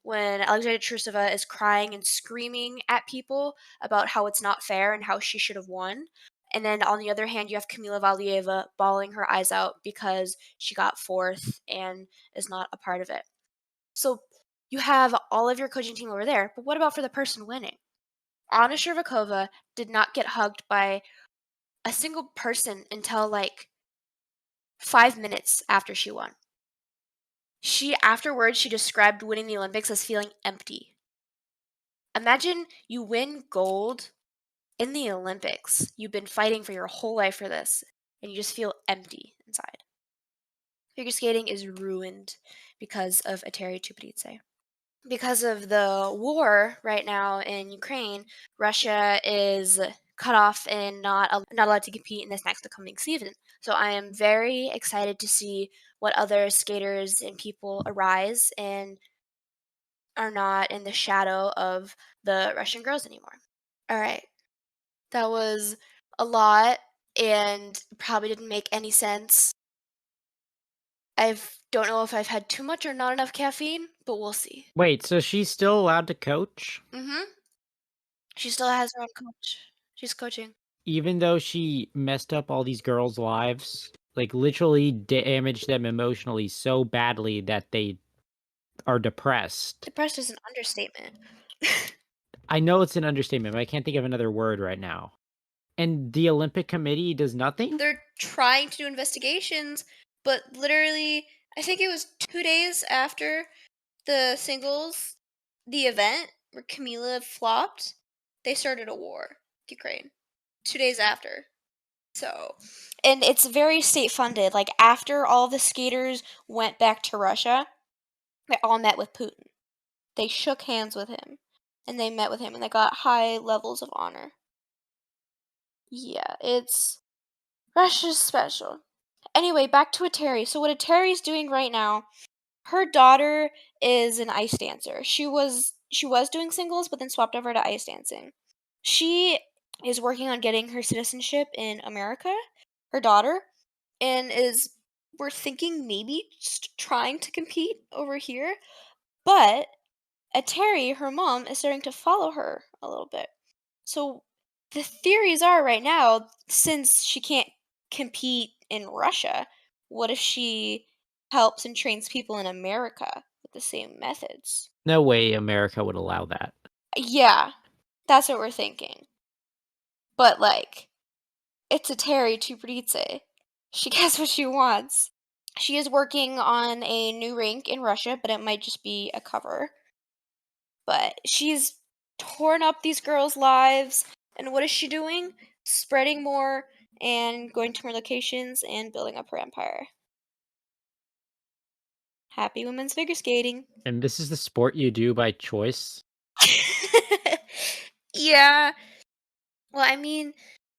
Speaker 1: when Alexandra Trusova is crying and screaming at people about how it's not fair and how she should have won? And then on the other hand, you have Kamila Valieva bawling her eyes out because she got fourth and is not a part of it. So you have all of your coaching team over there, but what about for the person winning? Anna Shcherbakova did not get hugged by a single person until like 5 minutes after she won. Afterwards she described winning the Olympics as feeling empty. Imagine you win gold in the Olympics. You've been fighting for your whole life for this, and you just feel empty inside. Figure skating is ruined because of Eteri Tupiditse. Because of the war right now in Ukraine, Russia is cut off and not allowed to compete in this next upcoming season. So I am very excited to see what other skaters and people arise and are not in the shadow of the Russian girls anymore. All right, that was a lot and probably didn't make any sense. I don't know if I've had too much or not enough caffeine, but we'll see.
Speaker 2: Wait, so she's still allowed to coach?
Speaker 1: Mhm. She still has her own coach. She's coaching.
Speaker 2: Even though she messed up all these girls' lives? Like, literally damaged them emotionally so badly that they are depressed.
Speaker 1: Depressed is an understatement.
Speaker 2: I know it's an understatement, but I can't think of another word right now. And the Olympic Committee does nothing?
Speaker 1: They're trying to do investigations, but literally, I think it was 2 days after the singles, the event where Camila flopped, they started a war with Ukraine. 2 days after. So, and it's very state funded. Like after all the skaters went back to Russia, they all met with Putin. They shook hands with him and they met with him and they got high levels of honor. Yeah, it's Russia's special. Anyway, back to Eteri. So what Eteri's doing right now, her daughter is an ice dancer. She was doing singles but then swapped over to ice dancing. She is working on getting her citizenship in America, her daughter, and is we're thinking maybe just trying to compete over here, but Eteri, her mom, is starting to follow her a little bit. So the theories are right now, since she can't compete in Russia, what if she helps and trains people in America with the same methods?
Speaker 2: No way America would allow that.
Speaker 1: Yeah, that's what we're thinking. But like, it's a Terry to Pritze. She gets what she wants. She is working on a new rink in Russia, but it might just be a cover. But she's torn up these girls' lives, and what is she doing? Spreading more and going to more locations and building up her empire. Happy women's figure skating.
Speaker 2: And this is the sport you do by choice?
Speaker 1: Yeah. Well, I mean,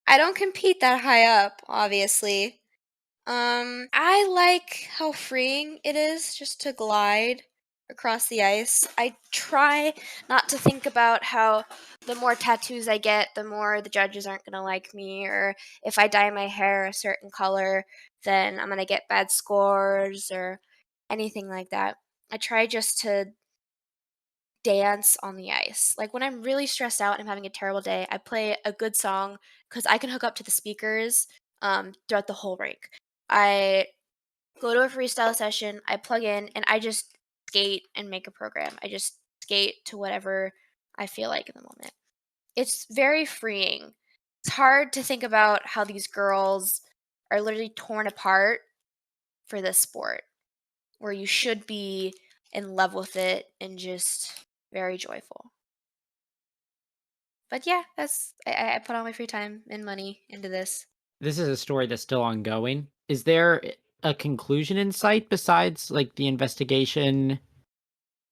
Speaker 1: I don't compete that high up, obviously. I like how freeing it is just to glide across the ice. I try not to think about how the more tattoos I get, the more the judges aren't going to like me, or if I dye my hair a certain color, then I'm going to get bad scores, or anything like that. I try just to dance on the ice. Like when I'm really stressed out and I'm having a terrible day, I play a good song because I can hook up to the speakers throughout the whole rink. I go to a freestyle session, I plug in, and I just skate and make a program. I just skate to whatever I feel like in the moment. It's very freeing. It's hard to think about how these girls are literally torn apart for this sport where you should be in love with it and just very joyful. But yeah, I put all my free time and money into this.
Speaker 2: This is a story that's still ongoing. Is there a conclusion in sight besides, like, the investigation?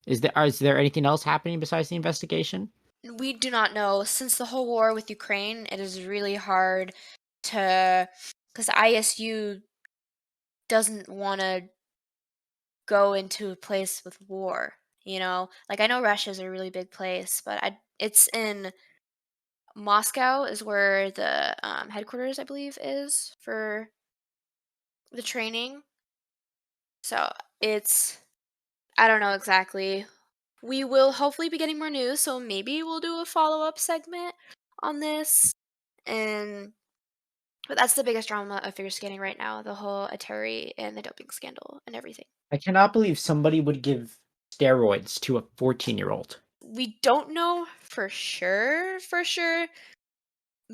Speaker 2: Is there anything else happening besides the investigation?
Speaker 1: We do not know. Since the whole war with Ukraine, it is really hard to, because ISU doesn't want to go into a place with war. Like I know Russia's a really big place, but it's in Moscow is where the headquarters, I believe, is for the training. So it's I don't know exactly. We will hopefully be getting more news, so maybe we'll do a follow-up segment on this. And but that's the biggest drama of figure skating right now, the whole Eteri and the doping scandal and everything.
Speaker 2: I cannot believe somebody would give steroids to a 14-year-old.
Speaker 1: We don't know for sure,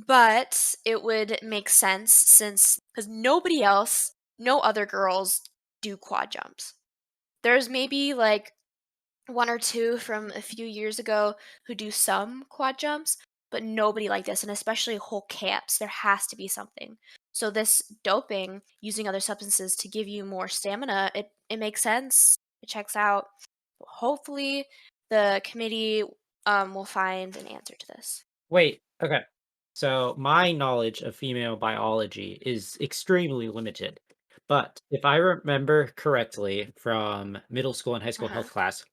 Speaker 1: but it would make sense since because nobody else, no other girls do quad jumps. There's maybe like one or two from a few years ago who do some quad jumps, but nobody like this, and especially whole camps. There has to be something. So this doping, using other substances to give you more stamina, it makes sense. It checks out. Hopefully, the committee will find an answer to this.
Speaker 2: Wait, okay. So my knowledge of female biology is extremely limited. But if I remember correctly from middle school and high
Speaker 1: Uh
Speaker 2: school
Speaker 1: huh.
Speaker 2: health class,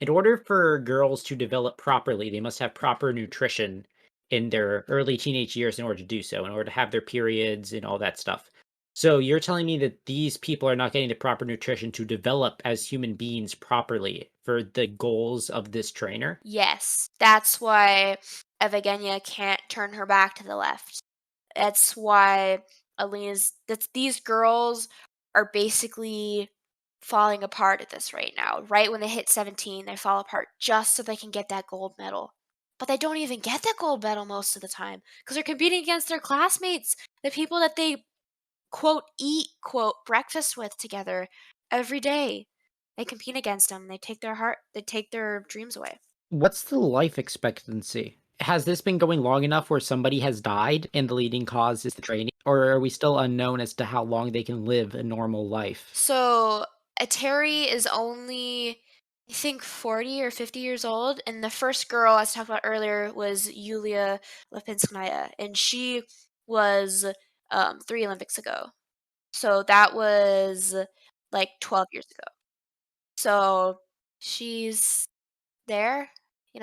Speaker 2: in order for girls to develop properly, they must have proper nutrition in their early teenage years in order to do so, in order to have their periods and all that stuff. So you're telling me that these people are not getting the proper nutrition to develop as human beings properly for the goals of this trainer?
Speaker 1: Yes, that's why Evgenia can't turn her back to the left. That's why that's these girls are basically falling apart at this right now. Right when they hit 17, they fall apart just so they can get that gold medal. But they don't even get that gold medal most of the time because they're competing against their classmates, the people that they quote eat quote breakfast with together every day. They compete against them. They take their dreams away.
Speaker 2: What's the life expectancy? Has this been going long enough where somebody has died and the leading cause is the training? Or are we still unknown as to how long they can live a normal life?
Speaker 1: So Atari is only, I think, 40 or 50 years old, and the first girl, as talked about earlier, was Yulia Lipinskaya, and she was 3 Olympics ago. So that was like 12 years ago. So she's there.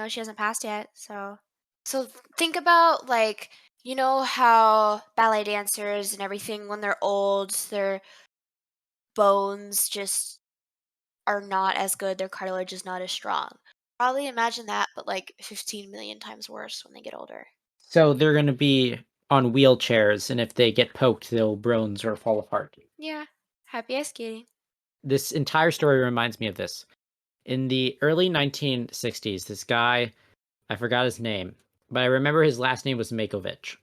Speaker 1: She hasn't passed yet. So think about like how ballet dancers and everything when they're old, their bones just are not as good, their cartilage is not as strong. Probably imagine that, but like 15 million times worse when they get older.
Speaker 2: So they're gonna be on wheelchairs, and if they get poked, they'll bronze or fall apart.
Speaker 1: Yeah. Happy ice skating.
Speaker 2: This entire story reminds me of this. In the early 1960s, this guy, I forgot his name, but I remember his last name was Makovich.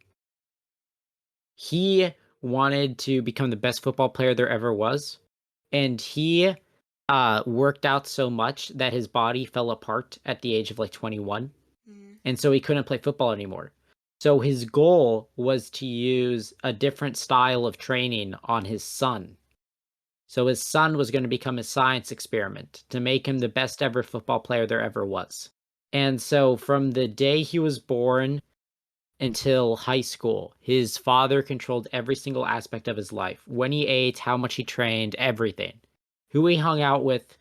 Speaker 2: He wanted to become the best football player there ever was, and he worked out so much that his body fell apart at the age of like 21,
Speaker 1: Mm.
Speaker 2: and so he couldn't play football anymore. So his goal was to use a different style of training on his son. So his son was going to become a science experiment to make him the best ever football player there ever was. And so from the day he was born until high school, his father controlled every single aspect of his life. When he ate, how much he trained, everything. Who he hung out with,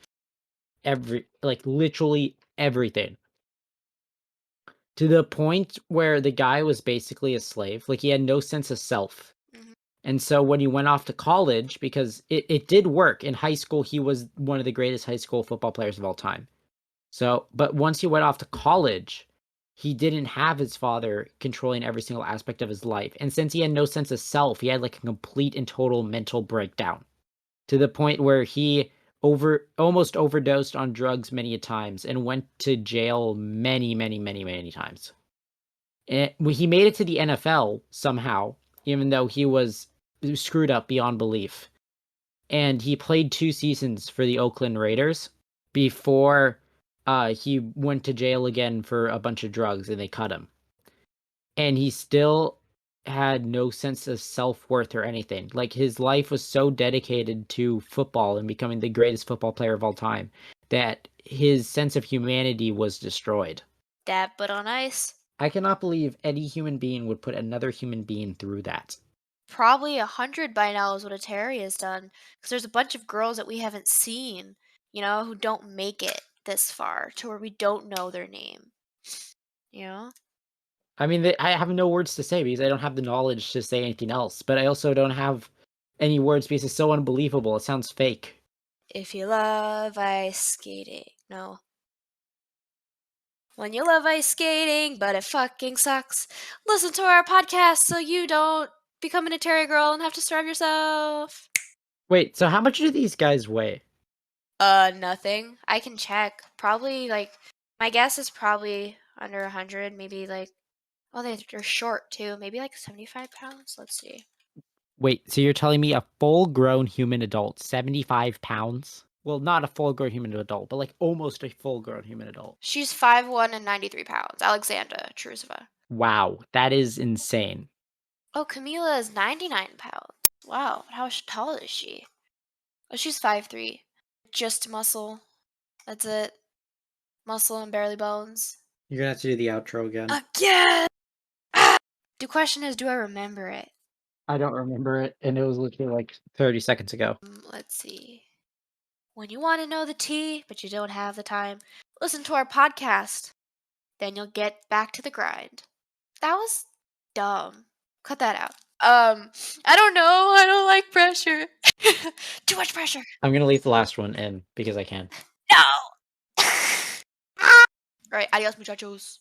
Speaker 2: literally everything. To the point where the guy was basically a slave. Like he had no sense of self.
Speaker 1: Mhm.
Speaker 2: And so when he went off to college, because it did work in high school, he was one of the greatest high school football players of all time. So, but once he went off to college, he didn't have his father controlling every single aspect of his life. And since he had no sense of self, he had like a complete and total mental breakdown to the point where he almost overdosed on drugs many a times and went to jail many times. And he made it to the NFL somehow, even though he was screwed up beyond belief. And he played 2 seasons for the Oakland Raiders before he went to jail again for a bunch of drugs and they cut him. And he still had no sense of self-worth or anything. Like his life was so dedicated to football and becoming the greatest football player of all time that his sense of humanity was destroyed.
Speaker 1: Dab but on ice.
Speaker 2: I cannot believe any human being would put another human being through that.
Speaker 1: Probably 100 by now is what Eteri has done. Because there's a bunch of girls that we haven't seen, who don't make it this far to where we don't know their name. You know?
Speaker 2: I mean, I have no words to say because I don't have the knowledge to say anything else, but I also don't have any words because it's so unbelievable. It sounds fake.
Speaker 1: If you love ice skating. No. When you love ice skating, but it fucking sucks, listen to our podcast so you don't become an Eteri girl and have to starve yourself.
Speaker 2: Wait, so how much do these guys weigh?
Speaker 1: Nothing. I can check. Probably my guess is probably under 100, maybe oh, they're short too. Maybe 75 pounds. Let's see.
Speaker 2: Wait, so you're telling me a full-grown human adult, 75 pounds? Well, not a full-grown human adult, but like almost a full-grown human adult.
Speaker 1: She's 5'1" and 93 pounds. Alexandra Trusova.
Speaker 2: Wow, that is insane.
Speaker 1: Oh, Camila is 99 pounds. Wow, how tall is she? Oh, she's 5'3". Just muscle. That's it. Muscle and barely bones.
Speaker 2: You're gonna have to do the outro again.
Speaker 1: Again! The question is, do I remember it?
Speaker 2: I don't remember it, and it was literally like 30 seconds ago.
Speaker 1: Let's see. When you want to know the tea, but you don't have the time, listen to our podcast. Then you'll get back to the grind. That was dumb. Cut that out. I don't know. I don't like pressure. Too much pressure.
Speaker 2: I'm gonna leave the last one in because I can.
Speaker 1: No! Alright, adios muchachos.